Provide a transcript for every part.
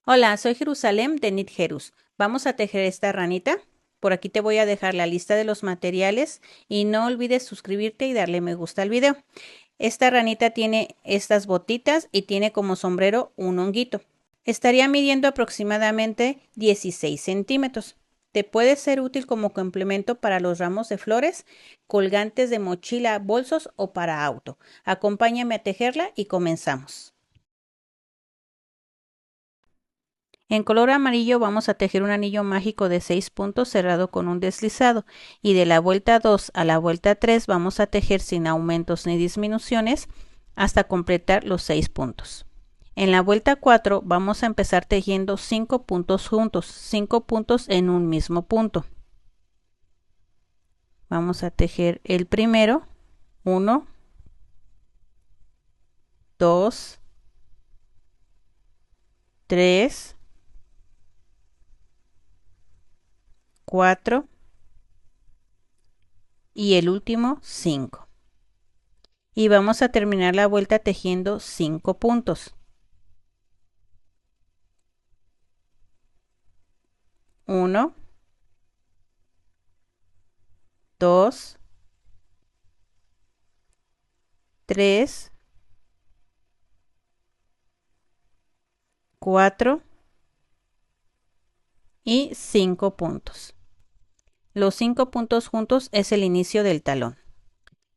Hola, soy Jerusalén de Knit Jerus. Vamos a tejer esta ranita. Por aquí te voy a dejar la lista de los materiales y no olvides suscribirte y darle me gusta al video. Esta ranita tiene estas botitas y tiene como sombrero un honguito. Estaría midiendo aproximadamente 16 centímetros. Te puede ser útil como complemento para los ramos de flores, colgantes de mochila, bolsos o para auto. Acompáñame a tejerla y comenzamos. En color amarillo vamos a tejer un anillo mágico de 6 puntos cerrado con un deslizado y de la vuelta 2 a la vuelta 3 vamos a tejer sin aumentos ni disminuciones hasta completar los 6 puntos. En la vuelta 4 vamos a empezar tejiendo 5 puntos juntos, 5 puntos en un mismo punto. Vamos a tejer el primero, 1, 2, 3, 4 y el último 5. Y vamos a terminar la vuelta tejiendo 5 puntos. 1, 2, 3, 4 y 5 puntos. Los 5 puntos juntos es el inicio del talón.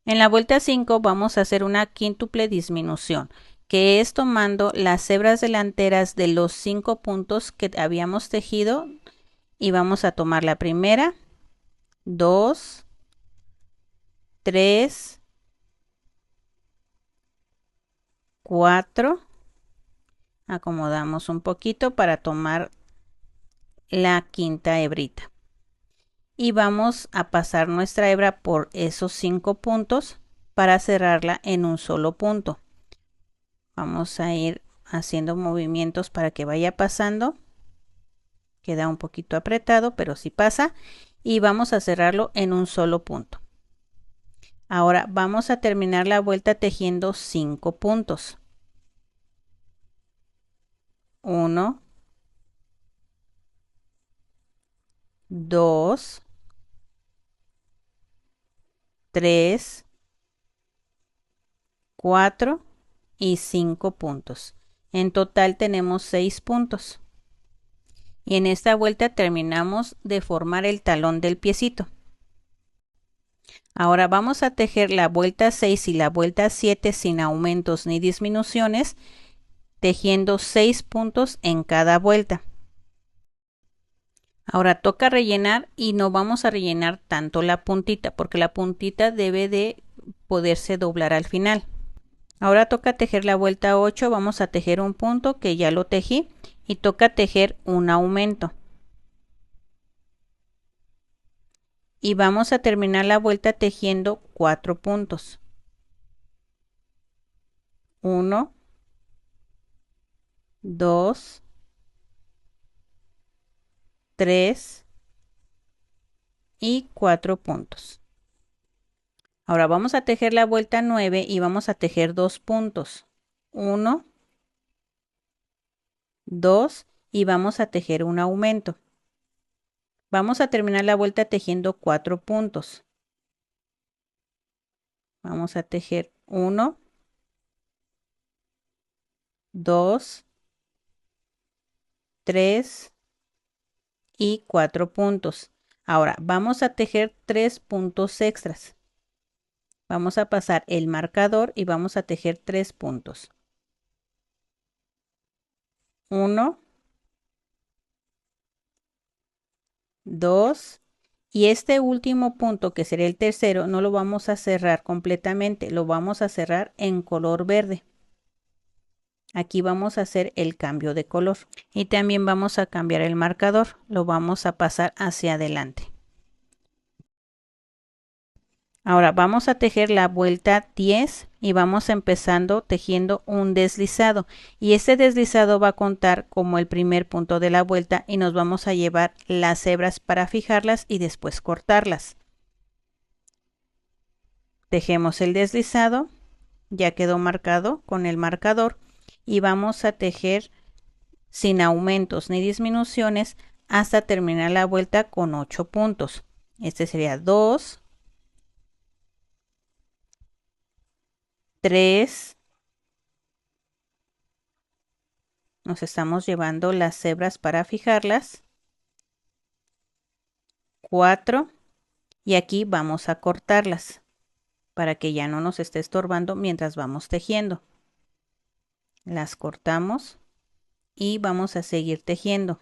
En la vuelta 5 vamos a hacer una quíntuple disminución, que es tomando las hebras delanteras de los 5 puntos que habíamos tejido y vamos a tomar la primera, 2, 3, 4, acomodamos un poquito para tomar la quinta hebrita. Y vamos a pasar nuestra hebra por esos 5 puntos para cerrarla en un solo punto. Vamos a ir haciendo movimientos para que vaya pasando. Queda un poquito apretado, pero sí pasa. Y vamos a cerrarlo en un solo punto. Ahora vamos a terminar la vuelta tejiendo 5 puntos. 1, 2, 3, 4 y 5 puntos. En total tenemos 6 puntos. Y en esta vuelta terminamos de formar el talón del piecito. Ahora vamos a tejer la vuelta 6 y la vuelta 7 sin aumentos ni disminuciones, tejiendo 6 puntos en cada vuelta. Ahora toca rellenar y no vamos a rellenar tanto la puntita porque la puntita debe de poderse doblar al final. Ahora toca tejer la vuelta 8, vamos a tejer un punto que ya lo tejí y toca tejer un aumento. Y vamos a terminar la vuelta tejiendo 4 puntos. 1, 2, 3 y 4 puntos. Ahora vamos a tejer la vuelta 9 y vamos a tejer 2 puntos. 1, 2 y vamos a tejer un aumento. Vamos a terminar la vuelta tejiendo 4 puntos. Vamos a tejer 1, 2, 3 y 4 puntos. Ahora vamos a tejer 3 puntos extras. Vamos a pasar el marcador y vamos a tejer 3 puntos. 1, 2 y este último punto que sería el tercero no lo vamos a cerrar completamente, lo vamos a cerrar en color verde. Aquí vamos a hacer el cambio de color y también vamos a cambiar el marcador, lo vamos a pasar hacia adelante. Ahora vamos a tejer la vuelta 10 y vamos empezando tejiendo un deslizado y este deslizado va a contar como el primer punto de la vuelta y nos vamos a llevar las hebras para fijarlas y después cortarlas. Tejemos el deslizado ya quedó marcado con el marcador y vamos a tejer sin aumentos ni disminuciones hasta terminar la vuelta con 8 puntos. Este sería 2, 3, nos estamos llevando las hebras para fijarlas, 4 y aquí vamos a cortarlas para que ya no nos esté estorbando mientras vamos tejiendo. Las cortamos y vamos a seguir tejiendo.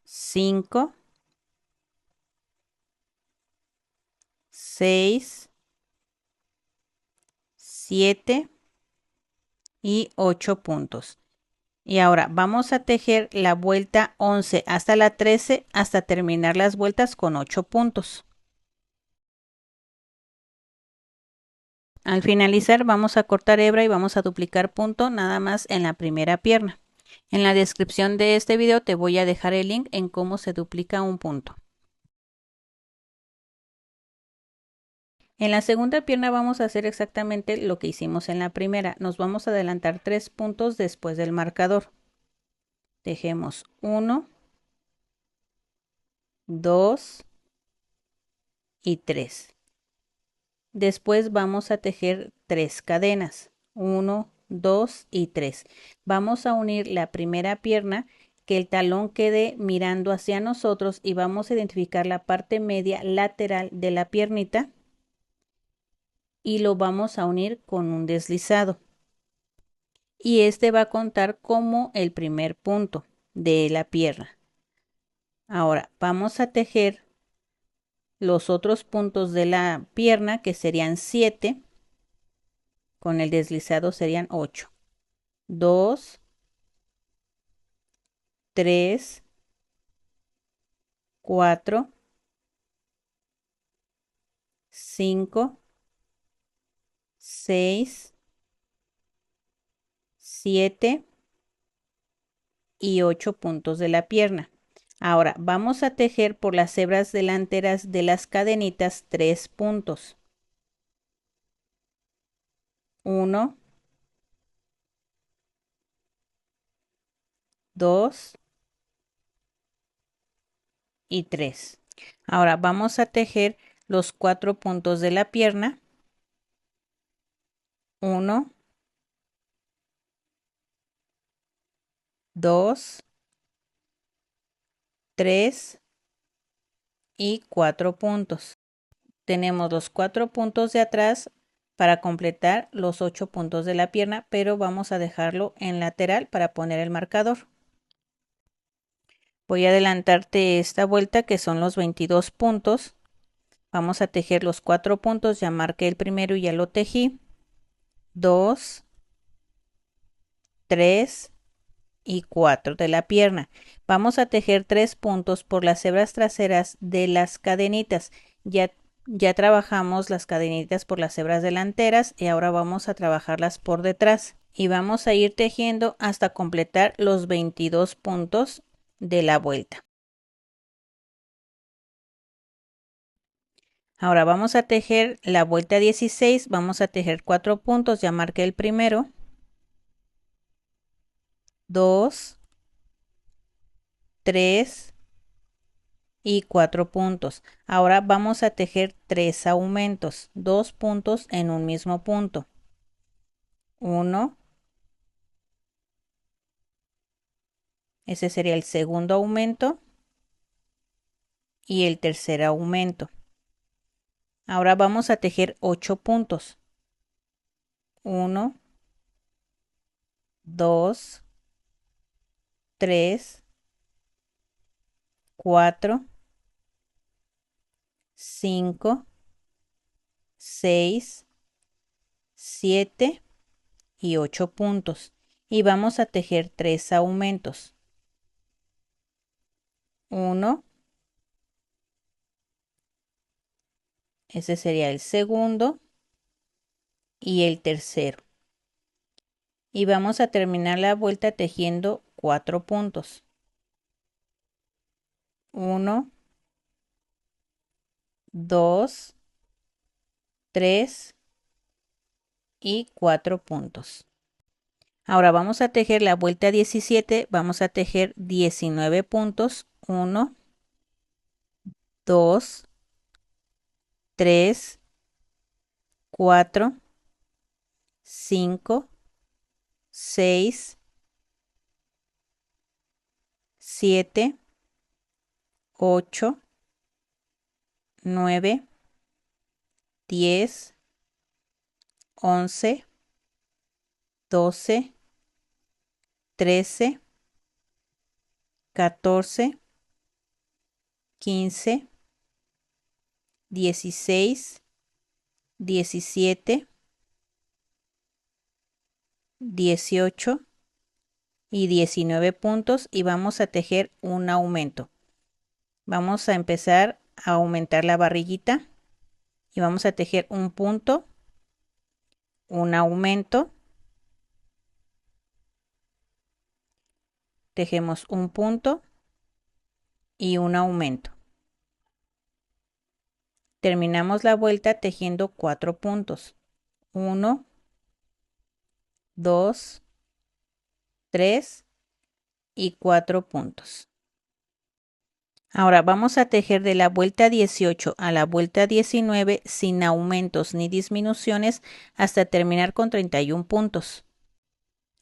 5, 6, 7 y 8 puntos. Y ahora vamos a tejer la vuelta 11 hasta la 13 hasta terminar las vueltas con 8 puntos. Al finalizar vamos a cortar hebra y vamos a duplicar punto nada más en la primera pierna. En la descripción de este video te voy a dejar el link en cómo se duplica un punto. En la segunda pierna vamos a hacer exactamente lo que hicimos en la primera. Nos vamos a adelantar 3 puntos después del marcador. Tejemos 1, 2 y 3. Después vamos a tejer 3 cadenas. 1, 2 y 3. Vamos a unir la primera pierna, que el talón quede mirando hacia nosotros y vamos a identificar la parte media lateral de la piernita y lo vamos a unir con un deslizado. Y este va a contar como el primer punto de la pierna. Ahora vamos a tejer los otros puntos de la pierna, que serían 7, con el deslizado serían 8. 2, 3, 4, 5, 6, 7 y 8 puntos de la pierna. Ahora vamos a tejer por las hebras delanteras de las cadenitas 3 puntos. 1, 2 y 3. Ahora vamos a tejer los 4 puntos de la pierna. 1, 2, 3 y 4 puntos. Tenemos los 4 puntos de atrás para completar los 8 puntos de la pierna, pero vamos a dejarlo en lateral para poner el marcador. Voy a adelantarte esta vuelta, que son los 22 puntos. Vamos a tejer los 4 puntos, ya marqué el primero y ya lo tejí. 2, 3 y 4 de la pierna. Vamos a tejer 3 puntos por las hebras traseras de las cadenitas. Ya trabajamos las cadenitas por las hebras delanteras y ahora vamos a trabajarlas por detrás. Y vamos a ir tejiendo hasta completar los 22 puntos de la vuelta. Ahora vamos a tejer la vuelta 16, vamos a tejer 4 puntos, ya marqué el primero, 2, 3 y 4 puntos. Ahora vamos a tejer 3 aumentos, 2 puntos en un mismo punto. 1, ese sería el segundo aumento y el tercer aumento. Ahora vamos a tejer 8 puntos. 1, 2, 3, 4, 5, 6, 7 y 8 puntos. Y vamos a tejer 3 aumentos. 1, ese sería el segundo y el tercero. Y vamos a terminar la vuelta tejiendo 4 puntos. 1, 2, 3 y 4 puntos. Ahora vamos a tejer la vuelta 17, vamos a tejer 19 puntos, 1, 2, 3, 4, 5, 6, 7, 8, 9, 10, 11, 12, 13, 14, 15, 16, 17, 18 y 19 puntos y vamos a tejer un aumento. Vamos a empezar a aumentar la barriguita y vamos a tejer un punto, un aumento, tejemos un punto y un aumento. Terminamos la vuelta tejiendo 4 puntos. 1, 2, 3 y 4 puntos. Ahora vamos a tejer de la vuelta 18 a la vuelta 19 sin aumentos ni disminuciones hasta terminar con 31 puntos.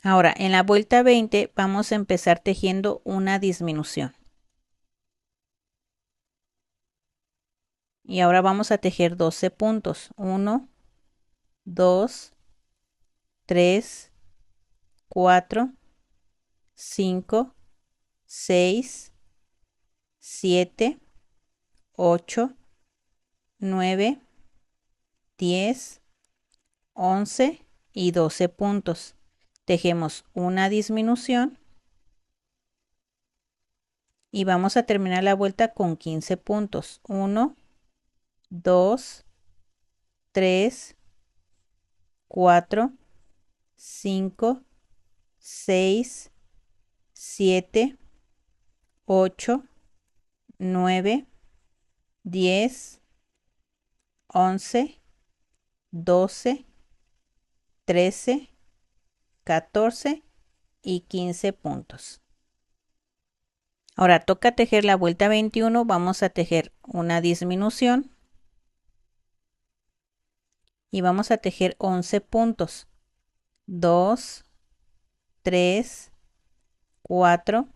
Ahora en la vuelta 20 vamos a empezar tejiendo una disminución. Y ahora vamos a tejer 12 puntos. 1, 2, 3, 4, 5, 6, 7, 8, 9, 10, 11 y 12 puntos. Tejemos una disminución y vamos a terminar la vuelta con 15 puntos. 1, 2, 3, 4, 5, 6, 7, 8, 9, 10, 11, 12, 13, 14 y 15 puntos. Ahora toca tejer la vuelta 21, vamos a tejer una disminución y vamos a tejer 11 puntos. 2, 3, 4,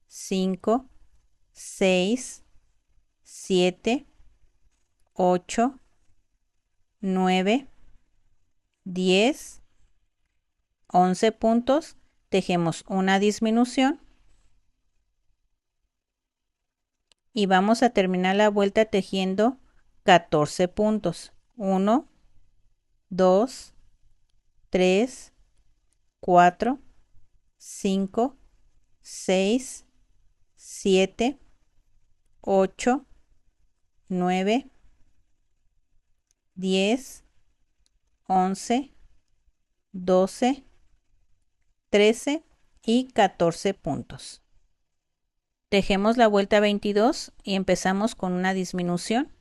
5, 6, 7, 8, 9, 10, 11 puntos. Tejemos una disminución y vamos a terminar la vuelta tejiendo 14 puntos. 1, 2, 3, 4, 5, 6, 7, 8, 9, 10, 11, 12, 13 y 14 puntos. Tejemos la vuelta 22 y empezamos con una disminución.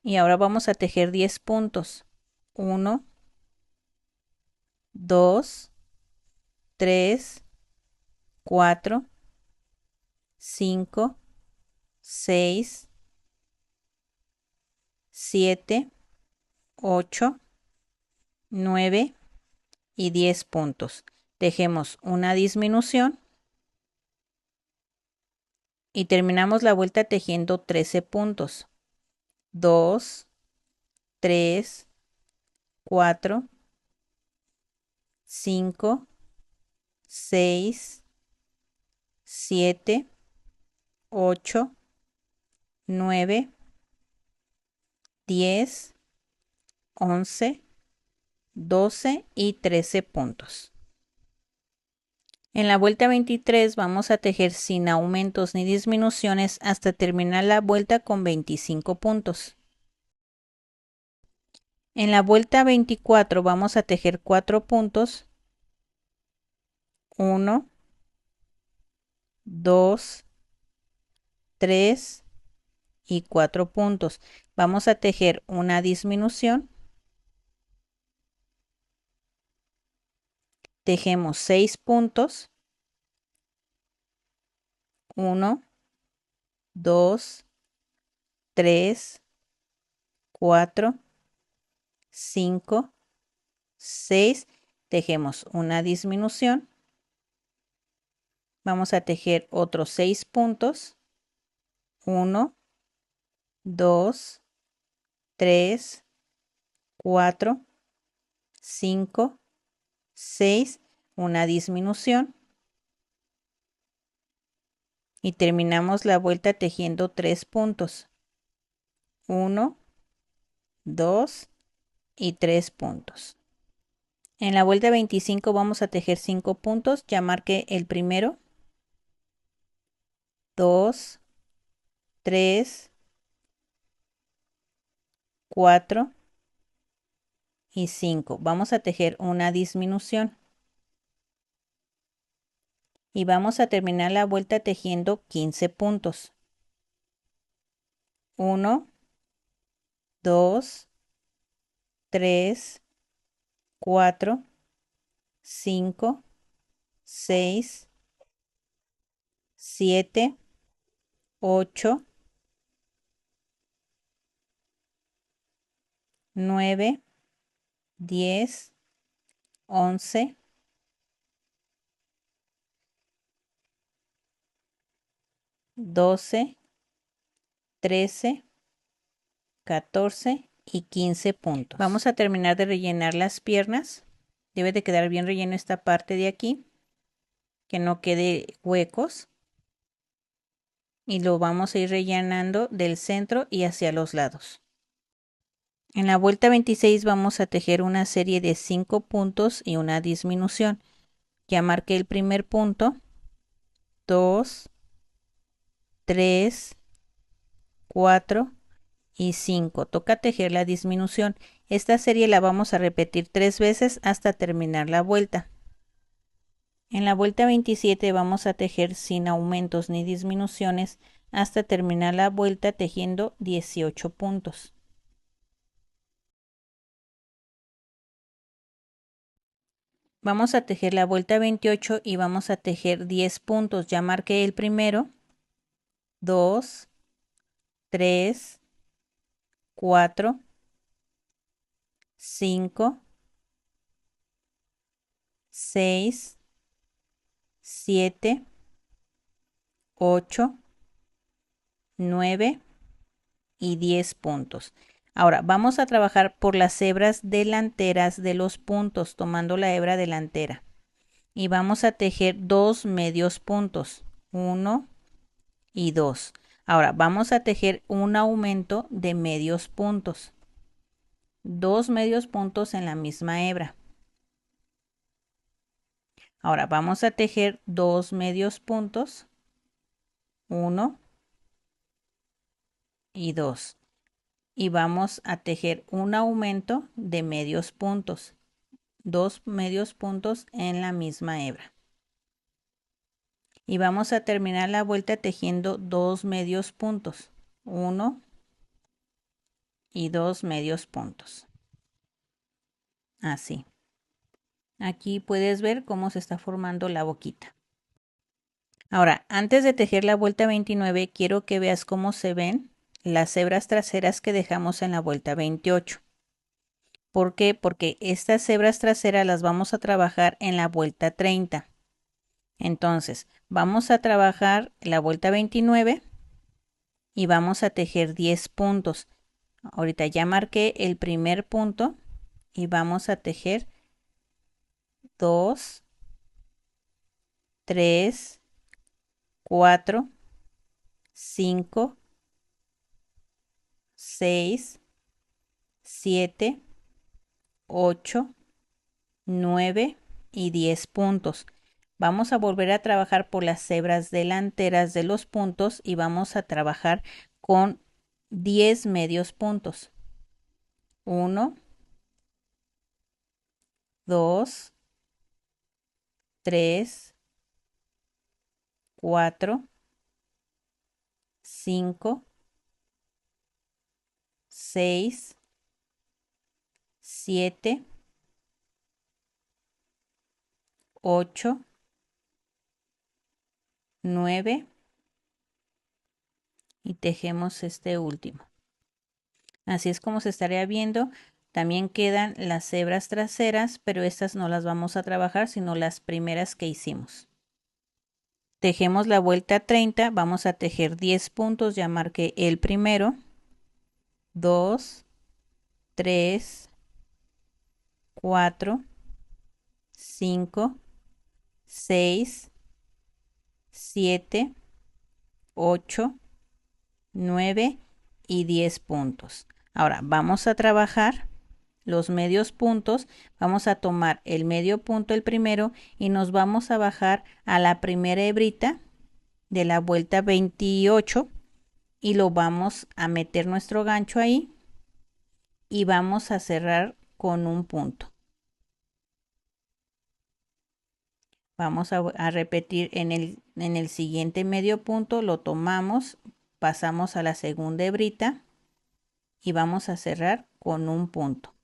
Y ahora vamos a tejer 10 puntos. 1, 2, 3, 4, 5, 6, 7, 8, 9 y 10 puntos. Tejemos una disminución y terminamos la vuelta tejiendo 13 puntos. 2, 3, 4, 5, 6, 7, 8, 9, 10, 11, 12 y 13 puntos. En la vuelta 23 vamos a tejer sin aumentos ni disminuciones hasta terminar la vuelta con 25 puntos. En la vuelta 24 vamos a tejer 4 puntos. 1, 2, 3 y 4 puntos. Vamos a tejer una disminución. Tejemos 6 puntos. 1, 2, 3, 4, 5, 6. Tejemos una disminución. Vamos a tejer otros 6 puntos. 1, 2, 3, 4, 5, 6, una disminución. Y terminamos la vuelta tejiendo 3 puntos. 1, 2 y 3 puntos. En la vuelta 25 vamos a tejer 5 puntos. Ya marqué el primero, 2, 3, 4 y 5. Vamos a tejer una disminución. Y vamos a terminar la vuelta tejiendo 15 puntos. 1, 2, 3, 4, 5, 6, 7, 8, 9, 10, 11, 12, 13, 14 y 15 puntos. Vamos a terminar de rellenar las piernas. Debe de quedar bien relleno esta parte de aquí, que no quede huecos. Y lo vamos a ir rellenando del centro y hacia los lados. En la vuelta 26 vamos a tejer una serie de 5 puntos y una disminución. Ya marqué el primer punto, 2, 3, 4 y 5. Toca tejer la disminución. Esta serie la vamos a repetir 3 veces hasta terminar la vuelta. En la vuelta 27 vamos a tejer sin aumentos ni disminuciones hasta terminar la vuelta tejiendo 18 puntos. Vamos a tejer la vuelta 28 y vamos a tejer 10 puntos. Ya marqué el primero, 2, 3, 4, 5, 6, 7, 8, 9 y 10 puntos. Ahora vamos a trabajar por las hebras delanteras de los puntos, tomando la hebra delantera. Y vamos a tejer 2 medios puntos, 1 y 2. Ahora vamos a tejer un aumento de medios puntos, 2 medios puntos en la misma hebra. Ahora vamos a tejer 2 medios puntos, 1 y 2. Y vamos a tejer un aumento de medios puntos, 2 medios puntos en la misma hebra. Y vamos a terminar la vuelta tejiendo 2 medios puntos, 1 y 2 medios puntos. Así. Aquí puedes ver cómo se está formando la boquita. Ahora, antes de tejer la vuelta 29, quiero que veas cómo se ven las hebras traseras que dejamos en la vuelta 28. ¿Por qué? Porque estas hebras traseras las vamos a trabajar en la vuelta 30. Entonces, vamos a trabajar la vuelta 29 y vamos a tejer 10 puntos. Ahorita ya marqué el primer punto y vamos a tejer 2, 3, 4, 5, 6, 7, 8, 9 y 10 puntos. Vamos a volver a trabajar por las hebras delanteras de los puntos y vamos a trabajar con 10 medios puntos. 1, 2, 3, 4, 5, 6, 7, 8, 9 y tejemos este último. Así es como se estaría viendo. También quedan las hebras traseras, pero estas no las vamos a trabajar, sino las primeras que hicimos. Tejemos la vuelta 30, vamos a tejer 10 puntos, ya marqué el primero, 2, 3, 4, 5, 6, 7, 8, 9 y 10 puntos. Ahora vamos a trabajar los medios puntos. Vamos a tomar el medio punto, el primero, y nos vamos a bajar a la primera hebrita de la vuelta 28 y lo vamos a meter nuestro gancho ahí y vamos a cerrar con un punto. Vamos a repetir en el siguiente medio punto, lo tomamos, pasamos a la segunda hebrita y vamos a cerrar con un punto.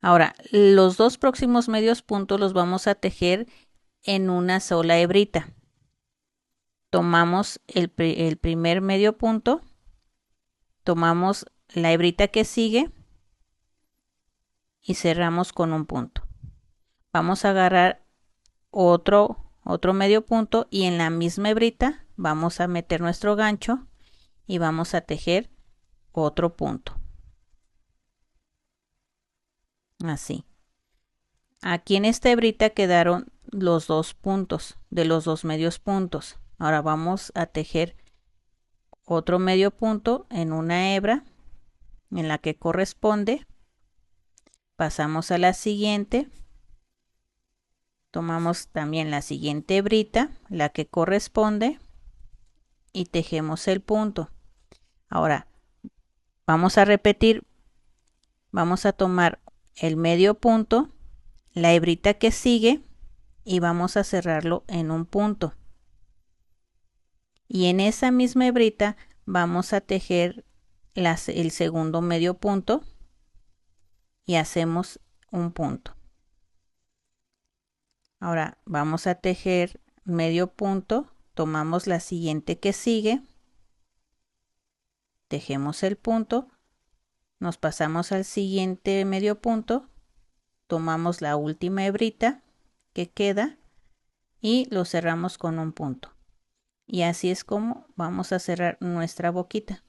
Ahora, los dos próximos medios puntos los vamos a tejer en una sola hebrita. Tomamos el primer medio punto, tomamos la hebrita que sigue y cerramos con un punto. Vamos a agarrar otro medio punto y en la misma hebrita vamos a meter nuestro gancho y vamos a tejer otro punto. Así. Aquí en esta hebrita quedaron los dos puntos de los dos medios puntos. Ahora vamos a tejer otro medio punto en una hebra en la que corresponde. Pasamos a la siguiente. Tomamos también la siguiente hebrita, la que corresponde, y tejemos el punto. Ahora vamos a repetir. Vamos a tomar el medio punto, la hebrita que sigue y vamos a cerrarlo en un punto. Y en esa misma hebrita vamos a tejer el segundo medio punto y hacemos un punto. Ahora vamos a tejer medio punto, tomamos la siguiente que sigue, tejemos el punto, nos pasamos al siguiente medio punto, tomamos la última hebrita que queda y lo cerramos con un punto. Y así es como vamos a cerrar nuestra boquita.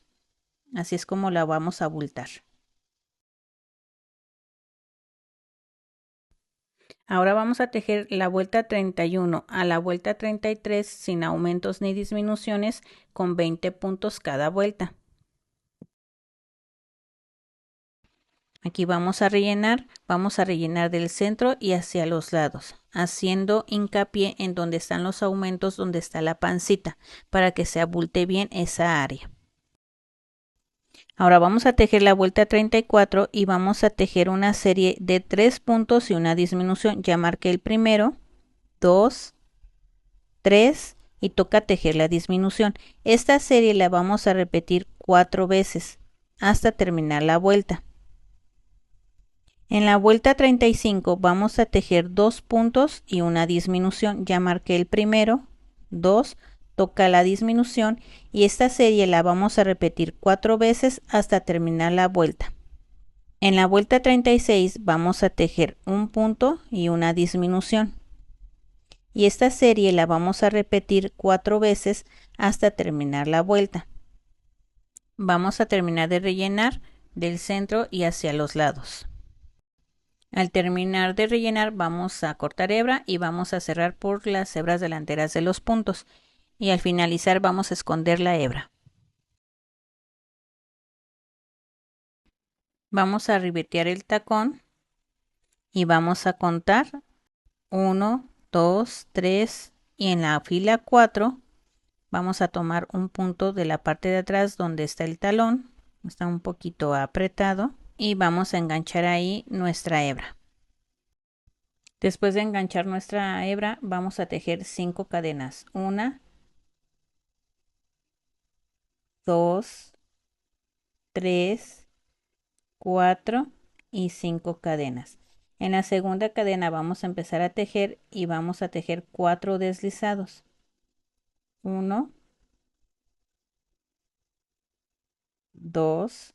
Así es como la vamos a abultar. Ahora vamos a tejer la vuelta 31 a la vuelta 33 sin aumentos ni disminuciones con 20 puntos cada vuelta. Aquí vamos a rellenar del centro y hacia los lados, haciendo hincapié en donde están los aumentos, donde está la pancita, para que se abulte bien esa área. Ahora vamos a tejer la vuelta 34 y vamos a tejer una serie de 3 puntos y una disminución. Ya marqué el primero, 2, 3 y toca tejer la disminución. Esta serie la vamos a repetir 4 veces hasta terminar la vuelta. En la vuelta 35 vamos a tejer 2 puntos y una disminución. Ya marqué el primero, 2, toca la disminución y esta serie la vamos a repetir 4 veces hasta terminar la vuelta. En la vuelta 36 vamos a tejer un punto y una disminución. Y esta serie la vamos a repetir 4 veces hasta terminar la vuelta. Vamos a terminar de rellenar del centro y hacia los lados. Al terminar de rellenar vamos a cortar hebra y vamos a cerrar por las hebras delanteras de los puntos. Y al finalizar vamos a esconder la hebra. Vamos a ribetear el tacón y vamos a contar 1, 2, 3 y en la fila 4 vamos a tomar un punto de la parte de atrás donde está el talón, está un poquito apretado y vamos a enganchar ahí nuestra hebra. Después de enganchar nuestra hebra vamos a tejer 5 cadenas, 1, 2, 3, 4 y 5 cadenas. En la segunda cadena vamos a empezar a tejer y vamos a tejer 4 deslizados. 1, 2,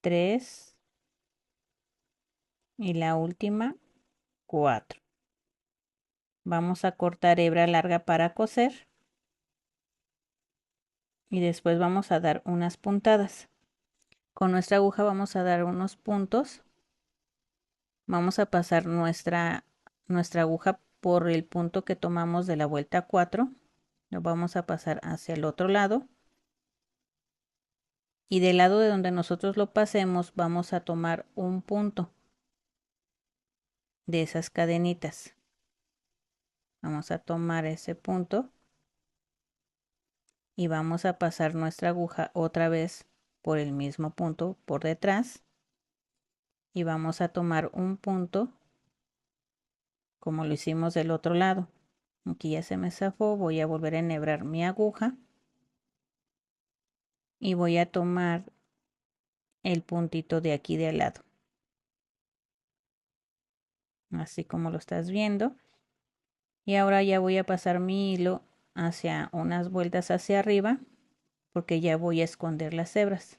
3 y la última 4. Vamos a cortar hebra larga para coser y después vamos a dar unas puntadas. Con nuestra aguja vamos a dar unos puntos. Vamos a pasar nuestra aguja por el punto que tomamos de la vuelta 4. Lo vamos a pasar hacia el otro lado. Y del lado de donde nosotros lo pasemos vamos a tomar un punto de esas cadenitas. Vamos a tomar ese punto y vamos a pasar nuestra aguja otra vez por el mismo punto por detrás y vamos a tomar un punto como lo hicimos del otro lado. Aquí ya se me zafó, voy a volver a enhebrar mi aguja y voy a tomar el puntito de aquí de al lado, así como lo estás viendo. Y ahora ya voy a pasar mi hilo hacia unas vueltas hacia arriba porque ya voy a esconder las hebras.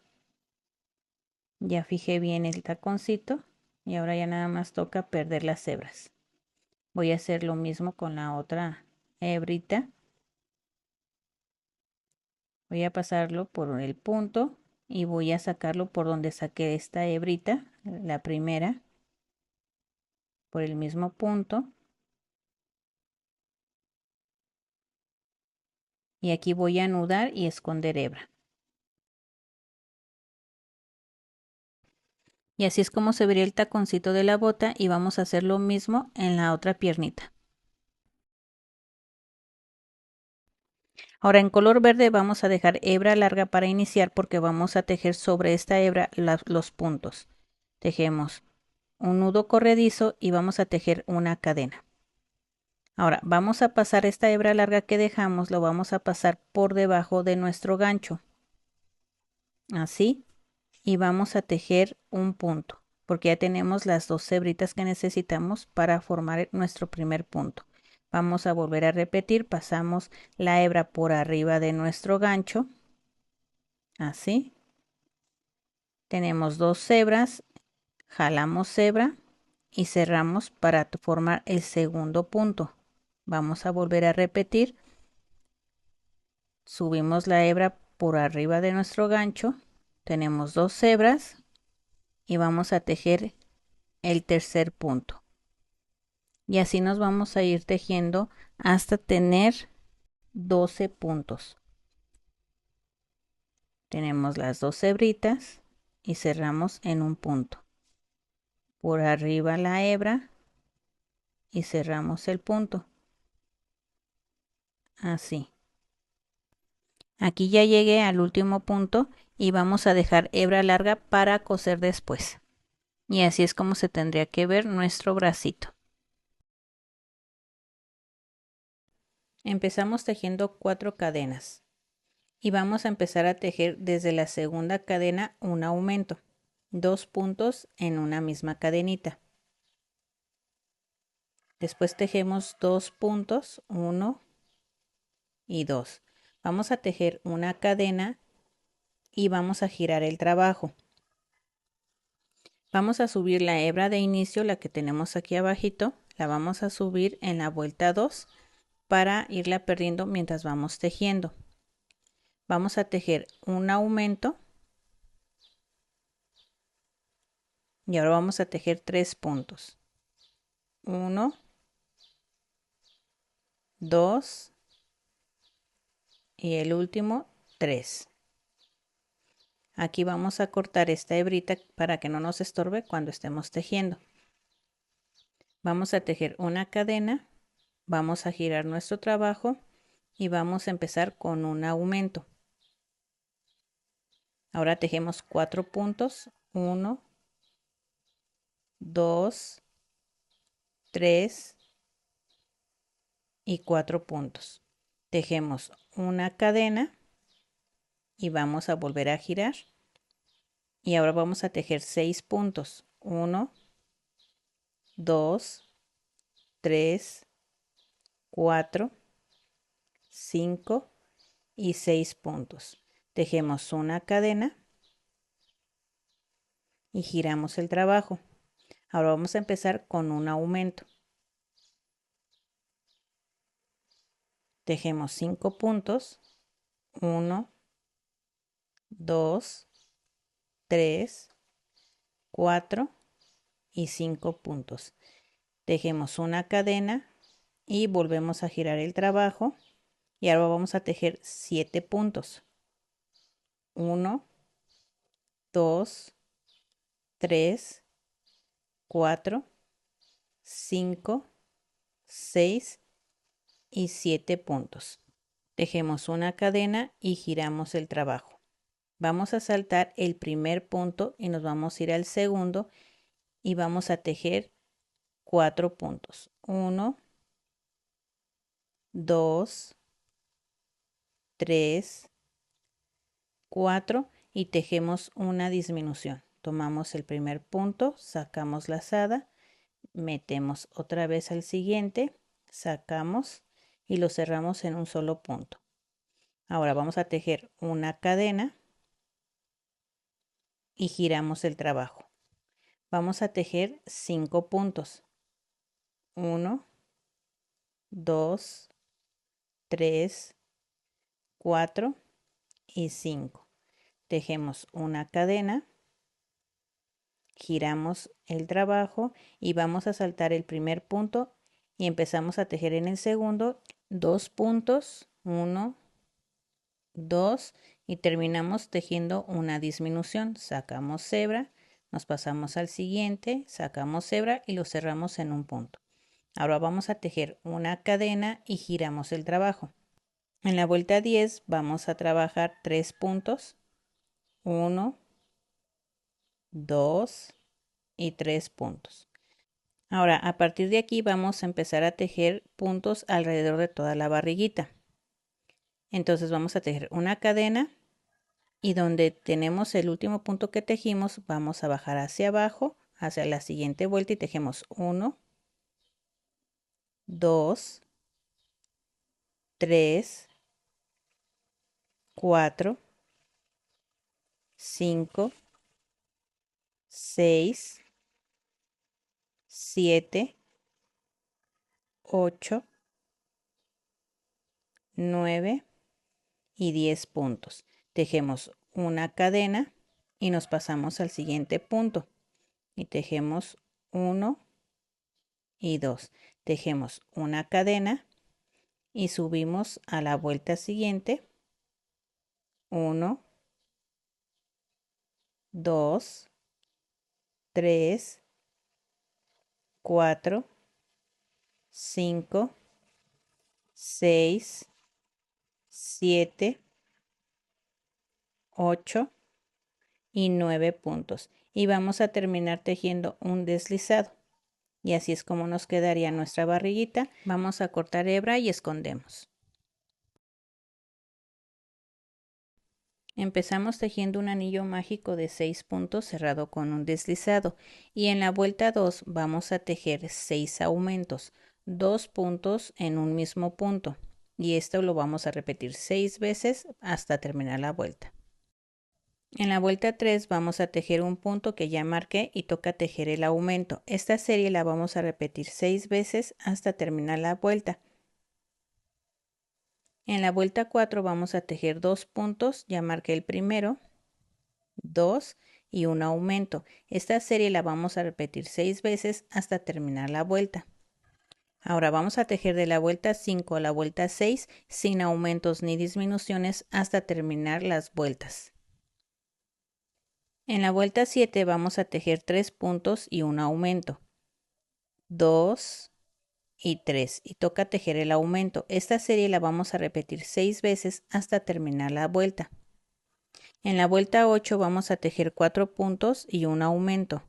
Ya fijé bien el taconcito y ahora ya nada más toca perder las hebras. Voy a hacer lo mismo con la otra hebrita. Voy a pasarlo por el punto y voy a sacarlo por donde saqué esta hebrita, la primera, por el mismo punto. Y aquí voy a anudar y esconder hebra. Y así es como se vería el taconcito de la bota y vamos a hacer lo mismo en la otra piernita. Ahora en color verde vamos a dejar hebra larga para iniciar porque vamos a tejer sobre esta hebra los puntos. Tejemos un nudo corredizo y vamos a tejer una cadena. Ahora vamos a pasar esta hebra larga que dejamos, lo vamos a pasar por debajo de nuestro gancho. Así. Y vamos a tejer un punto porque ya tenemos las dos hebritas que necesitamos para formar nuestro primer punto. Vamos a volver a repetir, pasamos la hebra por arriba de nuestro gancho, así. Tenemos dos hebras, jalamos hebra y cerramos para formar el segundo punto. Vamos a volver a repetir, subimos la hebra por arriba de nuestro gancho, tenemos dos hebras y vamos a tejer el tercer punto. Y así nos vamos a ir tejiendo hasta tener 12 puntos. Tenemos las dos hebritas y cerramos en un punto. Por arriba la hebra y cerramos el punto. Así. Aquí ya llegué al último punto y vamos a dejar hebra larga para coser después. Y así es como se tendría que ver nuestro bracito. Empezamos tejiendo 4 cadenas. Y vamos a empezar a tejer desde la segunda cadena un aumento, 2 puntos en una misma cadenita. Después tejemos 2 puntos, 1 y 2. Vamos a tejer una cadena y vamos a girar el trabajo. Vamos a subir la hebra de inicio, la que tenemos aquí abajito, la vamos a subir en la vuelta 2 para irla perdiendo mientras vamos tejiendo. Vamos a tejer un aumento y ahora vamos a tejer 3 puntos. 1, 2 y el último 3. Aquí vamos a cortar esta hebrita para que no nos estorbe cuando estemos tejiendo. Vamos a tejer una cadena, vamos a girar nuestro trabajo y vamos a empezar con un aumento. Ahora tejemos 4 puntos, 1, 2, 3, y 4 puntos. Tejemos una cadena y vamos a volver a girar. Y ahora vamos a tejer 6 puntos. 1, 2, 3, 4, 5 y 6 puntos. Tejemos una cadena y giramos el trabajo. Ahora vamos a empezar con un aumento. Tejemos 5 puntos. 1, 2, 3, 4 y 5 puntos. Tejemos una cadena y volvemos a girar el trabajo. Y ahora vamos a tejer 7 puntos. 1, 2, 3, 4, 5, 6 y 7 puntos. Tejemos una cadena y giramos el trabajo. Vamos a saltar el primer punto y nos vamos a ir al segundo y vamos a tejer 4 puntos. 1, 2, 3, 4 y tejemos una disminución. Tomamos el primer punto, sacamos lazada, metemos otra vez al siguiente, sacamos y lo cerramos en un solo punto. Ahora vamos a tejer una cadena y giramos el trabajo. Vamos a tejer 5 puntos. 1, 2, 3, 4 y 5. Tejemos una cadena, giramos el trabajo y vamos a saltar el primer punto y empezamos a tejer en el segundo 2 puntos, 1, 2 y terminamos tejiendo una disminución. Sacamos hebra, nos pasamos al siguiente, sacamos hebra y lo cerramos en un punto. Ahora vamos a tejer una cadena y giramos el trabajo. En la vuelta 10 vamos a trabajar 3 puntos, 1, 2 y 3 puntos. Ahora a partir de aquí vamos a empezar a tejer puntos alrededor de toda la barriguita. Entonces vamos a tejer una cadena y donde tenemos el último punto que tejimos vamos a bajar hacia abajo, hacia la siguiente vuelta y tejemos 1, 2, 3, 4, 5, 6, 7, 8, 9 y 10 puntos. Tejemos una cadena y nos pasamos al siguiente punto y tejemos 1 y 2. Tejemos una cadena y subimos a la vuelta siguiente 1, 2, 3, 4, 5, 6, 7, 8 y 9 puntos. Y vamos a terminar tejiendo un deslizado. Y así es como nos quedaría nuestra barriguita. Vamos a cortar hebra y escondemos. Empezamos tejiendo un anillo mágico de 6 puntos cerrado con un deslizado y en la vuelta 2 vamos a tejer 6 aumentos, 2 puntos en un mismo punto y esto lo vamos a repetir 6 veces hasta terminar la vuelta. En la vuelta 3 vamos a tejer un punto que ya marqué y toca tejer el aumento. Esta serie la vamos a repetir 6 veces hasta terminar la vuelta. En la vuelta 4 vamos a tejer 2 puntos, ya marqué el primero, 2 y un aumento. Esta serie la vamos a repetir 6 veces hasta terminar la vuelta. Ahora vamos a tejer de la vuelta 5 a la vuelta 6 sin aumentos ni disminuciones hasta terminar las vueltas. En la vuelta 7 vamos a tejer 3 puntos y un aumento, 2 y 3 y toca tejer el aumento. Esta serie la vamos a repetir 6 veces hasta terminar la vuelta. En la vuelta 8 vamos a tejer 4 puntos y un aumento,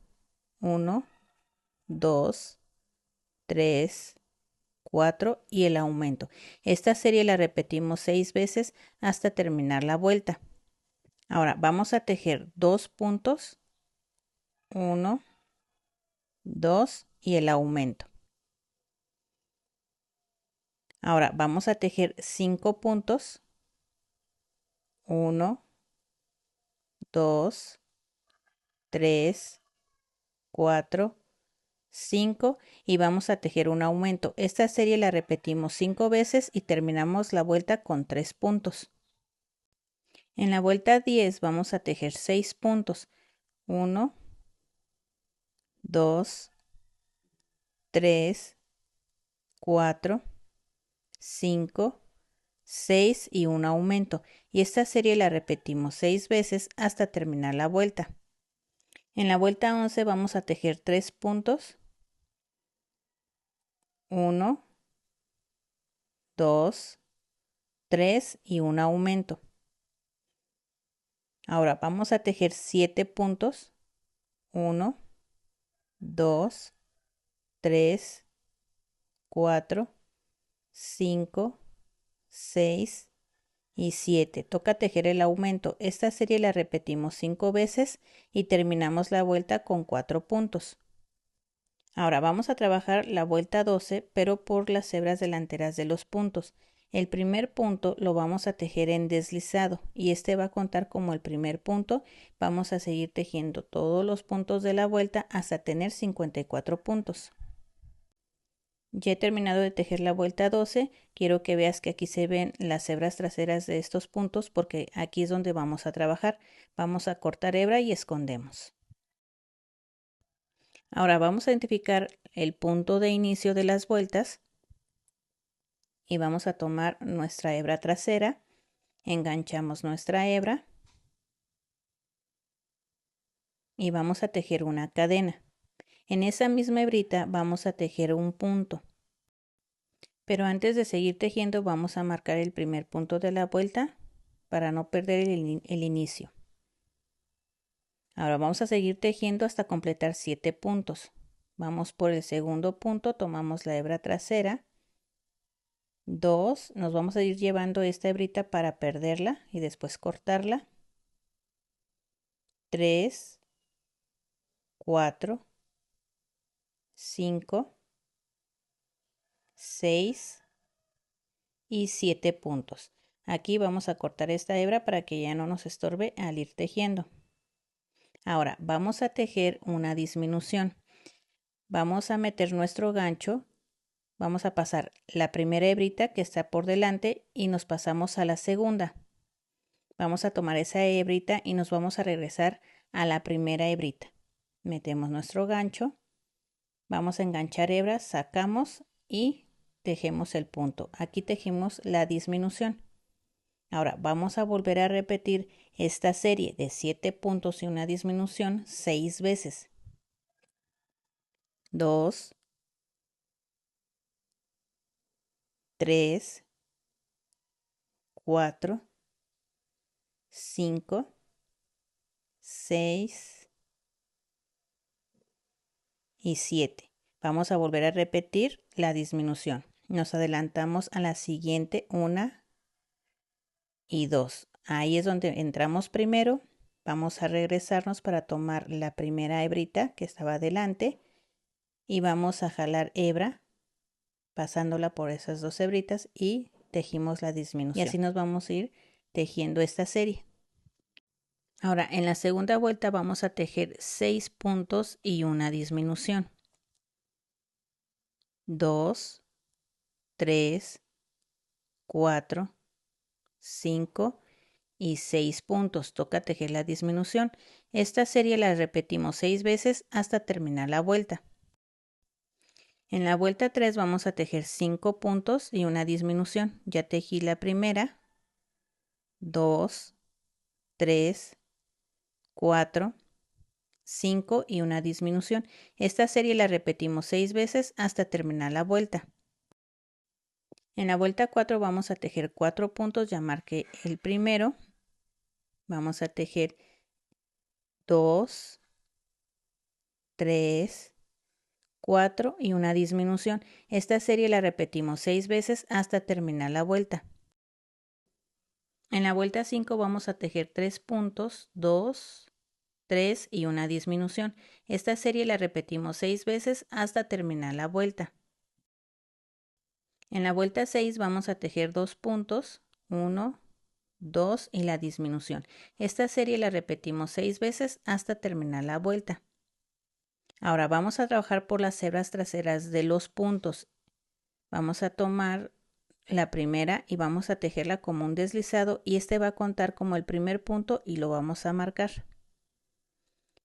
1, 2, 3, 4 y el aumento. Esta serie la repetimos 6 veces hasta terminar la vuelta. Ahora vamos a tejer 2 puntos, 1, 2 y el aumento. Ahora vamos a tejer 5 puntos, 1, 2, 3, 4, 5 y vamos a tejer un aumento. Esta serie la repetimos 5 veces y terminamos la vuelta con 3 puntos. En la vuelta 10 vamos a tejer 6 puntos, 1, 2, 3, 4, 5, 6 y un aumento. Y esta serie la repetimos 6 veces hasta terminar la vuelta. En la vuelta 11 vamos a tejer 3 puntos, 1, 2, 3 y un aumento. Ahora vamos a tejer 7 puntos, 1, 2, 3, 4, 5, 6 y 7. Toca tejer el aumento. Esta serie la repetimos 5 veces y terminamos la vuelta con 4 puntos. Ahora vamos a trabajar la vuelta 12, pero por las hebras delanteras de los puntos. El primer punto lo vamos a tejer en deslizado y este va a contar como el primer punto. Vamos a seguir tejiendo todos los puntos de la vuelta hasta tener 54 puntos. Ya he terminado de tejer la vuelta 12. Quiero que veas que aquí se ven las hebras traseras de estos puntos porque aquí es donde vamos a trabajar. Vamos a cortar hebra y escondemos. Ahora vamos a identificar el punto de inicio de las vueltas y vamos a tomar nuestra hebra trasera, enganchamos nuestra hebra y vamos a tejer una cadena. En esa misma hebrita vamos a tejer un punto. Pero antes de seguir tejiendo vamos a marcar el primer punto de la vuelta para no perder el inicio. Ahora vamos a seguir tejiendo hasta completar 7 puntos. Vamos por el segundo punto, tomamos la hebra trasera, 2, nos vamos a ir llevando esta hebrita para perderla y después cortarla, 3, 4, 5, 6 y 7 puntos. Aquí vamos a cortar esta hebra para que ya no nos estorbe al ir tejiendo. Ahora vamos a tejer una disminución. Vamos a meter nuestro gancho, vamos a pasar la primera hebrita que está por delante y nos pasamos a la segunda. Vamos a tomar esa hebrita y nos vamos a regresar a la primera hebrita. Metemos nuestro gancho, vamos a enganchar hebras, sacamos y tejemos el punto. Aquí tejimos la disminución. Ahora vamos a volver a repetir esta serie de 7 puntos y una disminución 6 veces. 2, 3, 4, 5, 6 y 7. Vamos a volver a repetir la disminución. Nos adelantamos a la siguiente 1 y 2. Ahí es donde entramos primero. Vamos a regresarnos para tomar la primera hebrita que estaba adelante y vamos a jalar hebra pasándola por esas dos hebritas y tejimos la disminución. Y así nos vamos a ir tejiendo esta serie. Ahora en la segunda vuelta vamos a tejer 6 puntos y una disminución. 2, 3, 4, 5 y 6 puntos. Toca tejer la disminución. Esta serie la repetimos 6 veces hasta terminar la vuelta. En la vuelta 3 vamos a tejer 5 puntos y una disminución. Ya tejí la primera, 2, 3, 4, 5 y una disminución. Esta serie la repetimos 6 veces hasta terminar la vuelta. En la vuelta 4 vamos a tejer 4 puntos, ya marqué el primero. Vamos a tejer 2, 3, 4 y una disminución. Esta serie la repetimos 6 veces hasta terminar la vuelta. En la vuelta 5 vamos a tejer 3 puntos, 2, 3 y una disminución. Esta serie la repetimos 6 veces hasta terminar la vuelta. En la vuelta 6 vamos a tejer 2 puntos, 1, 2 y la disminución. Esta serie la repetimos 6 veces hasta terminar la vuelta. Ahora vamos a trabajar por las hebras traseras de los puntos. Vamos a tomar la primera y vamos a tejerla como un deslizado y este va a contar como el primer punto y lo vamos a marcar.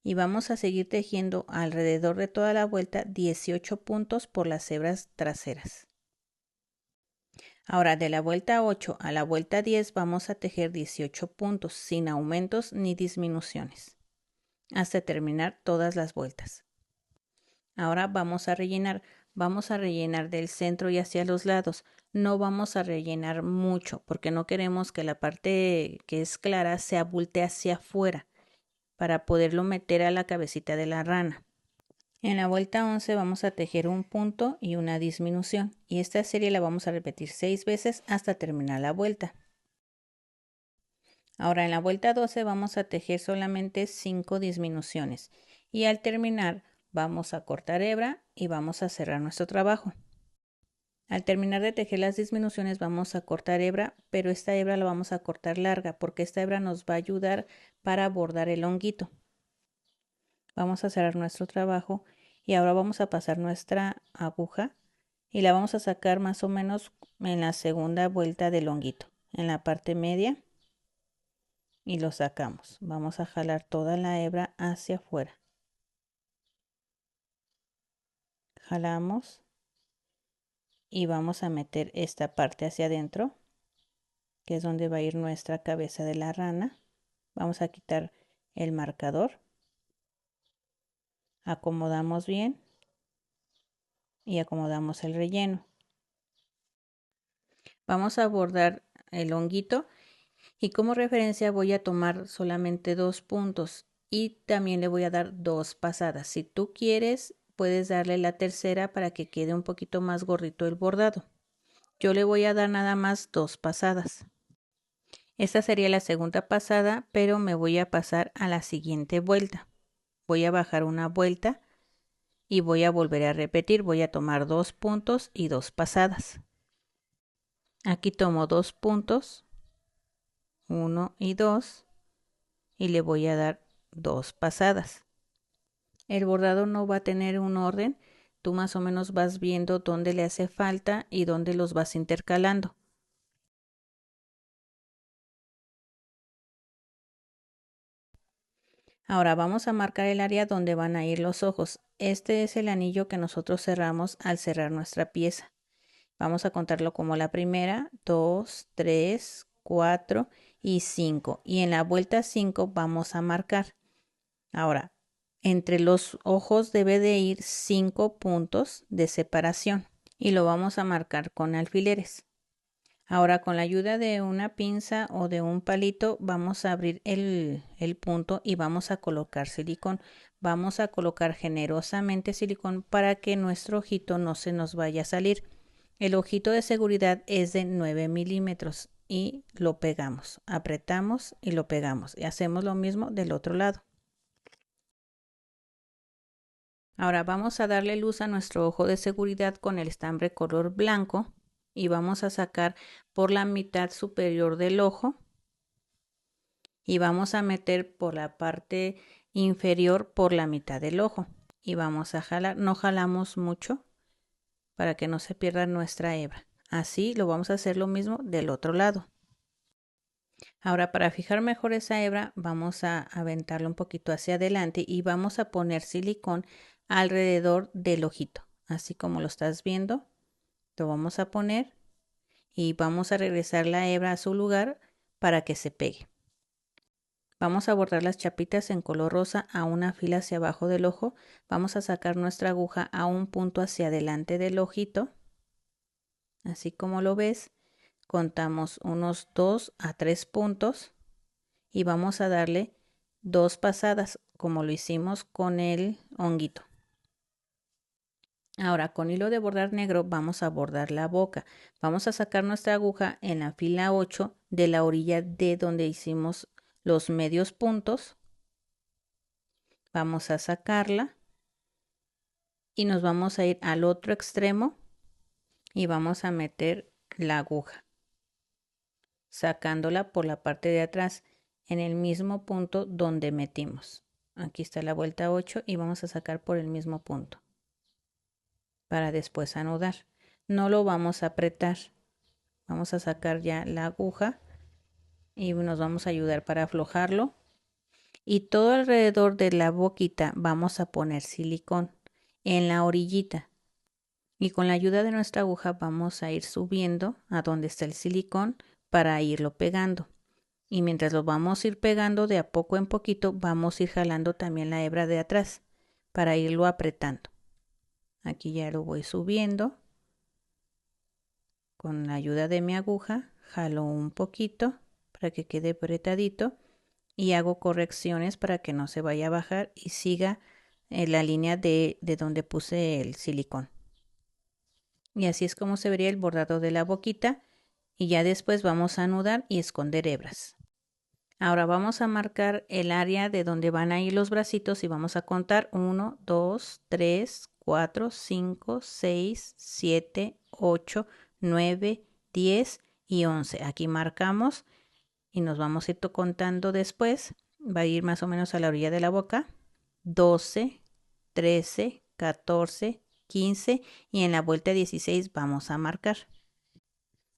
Y vamos a seguir tejiendo alrededor de toda la vuelta 18 puntos por las hebras traseras. Ahora de la vuelta 8 a la vuelta 10 vamos a tejer 18 puntos sin aumentos ni disminuciones hasta terminar todas las vueltas. Ahora vamos a rellenar del centro y hacia los lados. No vamos a rellenar mucho porque no queremos que la parte que es clara se abulte hacia afuera para poderlo meter a la cabecita de la rana. En la vuelta 11 vamos a tejer un punto y una disminución y esta serie la vamos a repetir 6 veces hasta terminar la vuelta. Ahora en la vuelta 12 vamos a tejer solamente 5 disminuciones y al terminar vamos a cortar hebra y vamos a cerrar nuestro trabajo. Al terminar de tejer las disminuciones vamos a cortar hebra, pero esta hebra la vamos a cortar larga porque esta hebra nos va a ayudar para bordar el honguito. Vamos a cerrar nuestro trabajo y ahora vamos a pasar nuestra aguja y la vamos a sacar más o menos en la segunda vuelta del honguito, en la parte media, y lo sacamos. Vamos a jalar toda la hebra hacia afuera. Jalamos y vamos a meter esta parte hacia adentro, que es donde va a ir nuestra cabeza de la rana. Vamos a quitar el marcador. Acomodamos bien y acomodamos el relleno. Vamos a bordar el honguito y como referencia voy a tomar solamente 2 puntos y también le voy a dar 2 pasadas. Si tú quieres, puedes darle la tercera para que quede un poquito más gordito el bordado. Yo le voy a dar nada más 2 pasadas. Esta sería la segunda pasada, pero me voy a pasar a la siguiente vuelta. Voy a bajar una vuelta y voy a volver a repetir. Voy a tomar 2 puntos y 2 pasadas. Aquí tomo 2 puntos, 1 y 2, y le voy a dar 2 pasadas. El bordado no va a tener un orden. Tú más o menos vas viendo dónde le hace falta y dónde los vas intercalando. Ahora vamos a marcar el área donde van a ir los ojos. Este es el anillo que nosotros cerramos al cerrar nuestra pieza. Vamos a contarlo como la primera, 2, 3, 4 y 5. Y en la vuelta 5 vamos a marcar. Ahora, entre los ojos debe de ir 5 puntos de separación y lo vamos a marcar con alfileres. Ahora con la ayuda de una pinza o de un palito vamos a abrir el punto y vamos a colocar silicón. Vamos a colocar generosamente silicón para que nuestro ojito no se nos vaya a salir. El ojito de seguridad es de 9 milímetros y lo pegamos. Apretamos y lo pegamos. Y hacemos lo mismo del otro lado. Ahora vamos a darle luz a nuestro ojo de seguridad con el estambre color blanco. Y vamos a sacar por la mitad superior del ojo y vamos a meter por la parte inferior por la mitad del ojo y vamos a jalar. No jalamos mucho para que no se pierda nuestra hebra. Así lo vamos a hacer lo mismo del otro lado. Ahora para fijar mejor esa hebra vamos a aventarla un poquito hacia adelante y vamos a poner silicón alrededor del ojito, así como lo estás viendo. Lo vamos a poner y vamos a regresar la hebra a su lugar para que se pegue. Vamos a bordar las chapitas en color rosa a una fila hacia abajo del ojo. Vamos a sacar nuestra aguja a un punto hacia adelante del ojito. Así como lo ves, contamos unos 2 a 3 puntos y vamos a darle 2 pasadas como lo hicimos con el honguito. Ahora con hilo de bordar negro vamos a bordar la boca. Vamos a sacar nuestra aguja en la fila 8 de la orilla de donde hicimos los medios puntos. Vamos a sacarla y nos vamos a ir al otro extremo y vamos a meter la aguja, sacándola por la parte de atrás en el mismo punto donde metimos. Aquí está la vuelta 8 y vamos a sacar por el mismo punto para después anudar. No lo vamos a apretar. Vamos a sacar ya la aguja y nos vamos a ayudar para aflojarlo. Y todo alrededor de la boquita vamos a poner silicón en la orillita. Y con la ayuda de nuestra aguja vamos a ir subiendo a donde está el silicón para irlo pegando. Y mientras lo vamos a ir pegando de a poco en poquito, vamos a ir jalando también la hebra de atrás para irlo apretando. Aquí ya lo voy subiendo. Con la ayuda de mi aguja, jalo un poquito para que quede apretadito y hago correcciones para que no se vaya a bajar y siga en la línea de donde puse el silicón. Y así es como se vería el bordado de la boquita y ya después vamos a anudar y esconder hebras. Ahora vamos a marcar el área de donde van a ir los bracitos y vamos a contar 1, 2, 3, 4, 5, 6, 7, 8, 9, 10 y 11. Aquí marcamos y nos vamos a ir contando después. Va a ir más o menos a la orilla de la boca. 12, 13, 14, 15 y en la vuelta 16 vamos a marcar.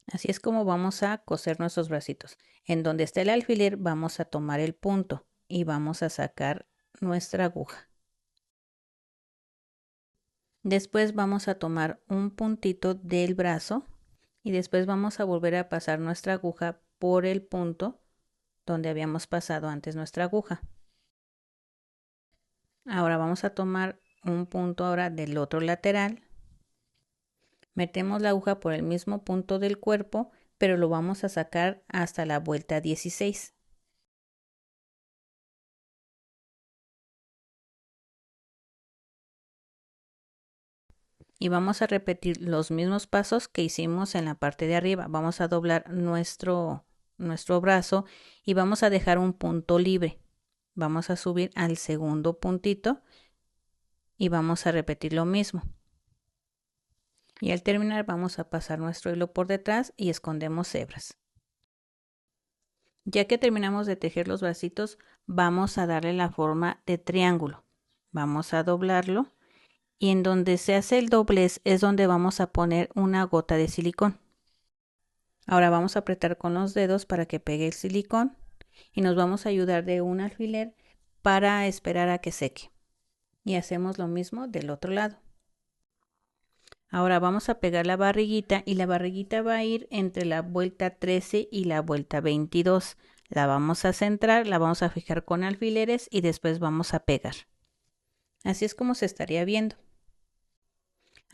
Así es como vamos a coser nuestros bracitos. En donde está el alfiler vamos a tomar el punto y vamos a sacar nuestra aguja. Después vamos a tomar un puntito del brazo y después vamos a volver a pasar nuestra aguja por el punto donde habíamos pasado antes nuestra aguja. Ahora vamos a tomar un punto ahora del otro lateral. Metemos la aguja por el mismo punto del cuerpo, pero lo vamos a sacar hasta la vuelta 16. Y vamos a repetir los mismos pasos que hicimos en la parte de arriba. Vamos a doblar nuestro brazo y vamos a dejar un punto libre. Vamos a subir al segundo puntito y vamos a repetir lo mismo. Y al terminar vamos a pasar nuestro hilo por detrás y escondemos hebras. Ya que terminamos de tejer los bracitos, vamos a darle la forma de triángulo. Vamos a doblarlo y en donde se hace el doblez es donde vamos a poner una gota de silicón. Ahora vamos a apretar con los dedos para que pegue el silicón y nos vamos a ayudar de un alfiler para esperar a que seque. Y hacemos lo mismo del otro lado. Ahora vamos a pegar la barriguita y la barriguita va a ir entre la vuelta 13 y la vuelta 22. La vamos a centrar, la vamos a fijar con alfileres y después vamos a pegar. Así es como se estaría viendo.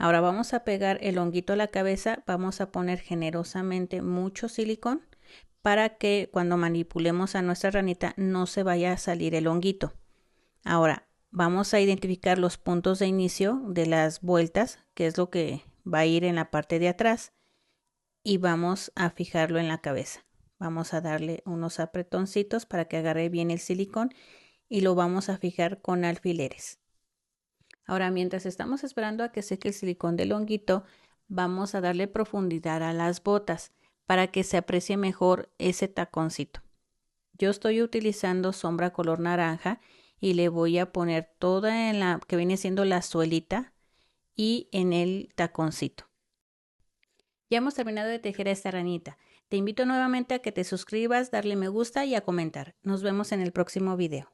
Ahora vamos a pegar el honguito a la cabeza, vamos a poner generosamente mucho silicón para que cuando manipulemos a nuestra ranita no se vaya a salir el honguito. Ahora vamos a identificar los puntos de inicio de las vueltas, que es lo que va a ir en la parte de atrás, y vamos a fijarlo en la cabeza. Vamos a darle unos apretoncitos para que agarre bien el silicón y lo vamos a fijar con alfileres. Ahora, mientras estamos esperando a que seque el silicón del honguito, vamos a darle profundidad a las botas para que se aprecie mejor ese taconcito. Yo estoy utilizando sombra color naranja y le voy a poner toda en la que viene siendo la suelita y en el taconcito. Ya hemos terminado de tejer esta ranita. Te invito nuevamente a que te suscribas, darle me gusta y a comentar. Nos vemos en el próximo video.